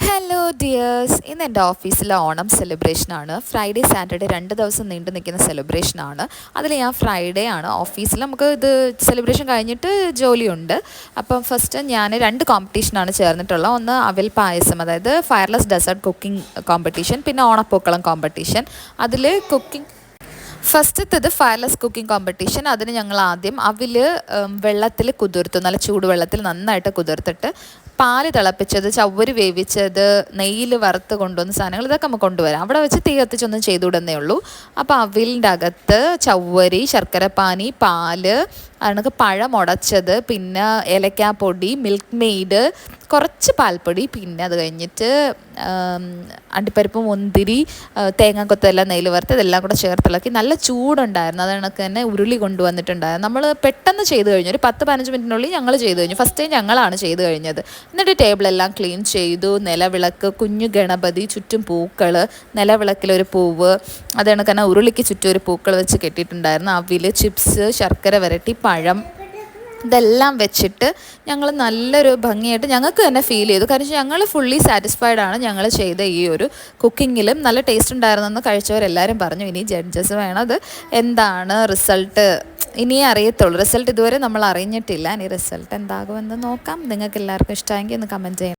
Hello dears, ഇന്ന് എൻ്റെ ഓഫീസിലെ ഓണം സെലിബ്രേഷനാണ്. ഫ്രൈഡേ സാറ്റർഡേ 2 ദിവസം നീണ്ടു നിൽക്കുന്ന സെലിബ്രേഷനാണ്. അതിൽ ഞാൻ ഫ്രൈഡേ ആണ് ഓഫീസിൽ. നമുക്ക് ഇത് സെലിബ്രേഷൻ കഴിഞ്ഞിട്ട് ജോലിയുണ്ട്. അപ്പം ഫസ്റ്റ് ഞാൻ 2 കോമ്പറ്റീഷനാണ് ചേർന്നിട്ടുള്ളത്. ഒന്ന് അവൽ പായസം, അതായത് ഫയർലെസ് ഡെസേർട്ട് കുക്കിംഗ് കോമ്പറ്റീഷൻ, പിന്നെ ഓണപ്പൂക്കളം കോമ്പറ്റീഷൻ. അതിൽ കുക്കിംഗ് ഫസ്റ്റത്തേത് ഫയർലെസ് കുക്കിംഗ് കോമ്പറ്റീഷൻ. അതിന് ഞങ്ങൾ ആദ്യം അവിൽ വെള്ളത്തിൽ കുതിർത്തു, നല്ല ചൂടുവെള്ളത്തിൽ നന്നായിട്ട് കുതിർത്തിട്ട് പാല് തിളപ്പിച്ചത്, ചവ്വരി വേവിച്ചത്, നെയ്യിൽ വറുത്ത് കൊണ്ടുവന്ന സാധനങ്ങൾ ഇതൊക്കെ നമുക്ക് കൊണ്ടുവരാം. അവിടെ വെച്ച് തീ കത്തിച്ചൊന്നും ചെയ്തുവിടുന്നേ ഉള്ളൂ. അപ്പോൾ അവിലിൻ്റെ അകത്ത് ചവ്വരി, ശർക്കരപ്പാനി, പാല്, അതിനൊക്കെ പഴം ഉടച്ചത്, പിന്നെ ഏലക്കാപ്പൊടി, മിൽക്ക് മെയ്ഡ്, കുറച്ച് പാൽപ്പൊടി, പിന്നെ അത് കഴിഞ്ഞിട്ട് അണ്ടിപ്പരിപ്പ്, മുന്തിരി, തേങ്ങാക്കൊത്തെല്ലാം നെയ്യിൽ വറുത്ത് ഇതെല്ലാം കൂടെ ചേർത്തിളക്കി. നല്ല ചൂടുണ്ടായിരുന്നു. അത് കണക്ക് തന്നെ ഉരുളി കൊണ്ടുവന്നിട്ടുണ്ടായിരുന്നു. നമ്മൾ പെട്ടെന്ന് ചെയ്ത് കഴിഞ്ഞു, ഒരു 10-15 മിനിറ്റിനുള്ളിൽ ഞങ്ങൾ ചെയ്ത് കഴിഞ്ഞു. ഫസ്റ്റ് ടൈം ഞങ്ങളാണ് ചെയ്ത് കഴിഞ്ഞത്. എന്നിട്ട് ടേബിളെല്ലാം ക്ലീൻ ചെയ്തു. നിലവിളക്ക്, കുഞ്ഞു ഗണപതി, ചുറ്റും പൂക്കൾ, നിലവിളക്കിലൊരു പൂവ്, അത് കണക്ക് തന്നെ ഉരുളിക്ക് ചുറ്റും ഒരു പൂക്കൾ വെച്ച് കെട്ടിയിട്ടുണ്ടായിരുന്നു. അവിൽ, ചിപ്സ്, ശർക്കര വരട്ടി, പഴം, ഇതെല്ലാം വെച്ചിട്ട് ഞങ്ങൾ നല്ലൊരു ഭംഗിയായിട്ട് ഞങ്ങൾക്ക് തന്നെ ഫീൽ ചെയ്തു. കാരണം ഞങ്ങൾ ഫുള്ളി സാറ്റിസ്ഫൈഡ് ആണ് ഞങ്ങൾ ചെയ്ത ഈ ഒരു കുക്കിങ്ങിലും. നല്ല ടേസ്റ്റ് ഉണ്ടായിരുന്നെന്ന് കഴിച്ചവരെല്ലാവരും പറഞ്ഞു. ഇനി ജഡ്ജസ് വേണം, അത് എന്താണ് റിസൾട്ട് ഇനിയേ അറിയത്തുള്ളൂ. റിസൾട്ട് ഇതുവരെ നമ്മൾ അറിഞ്ഞിട്ടില്ല. ഇനി റിസൾട്ട് എന്താകുമെന്ന് നോക്കാം. നിങ്ങൾക്ക് എല്ലാവർക്കും ഇഷ്ടമായെങ്കിൽ ഒന്ന് കമൻറ്റ് ചെയ്യണം.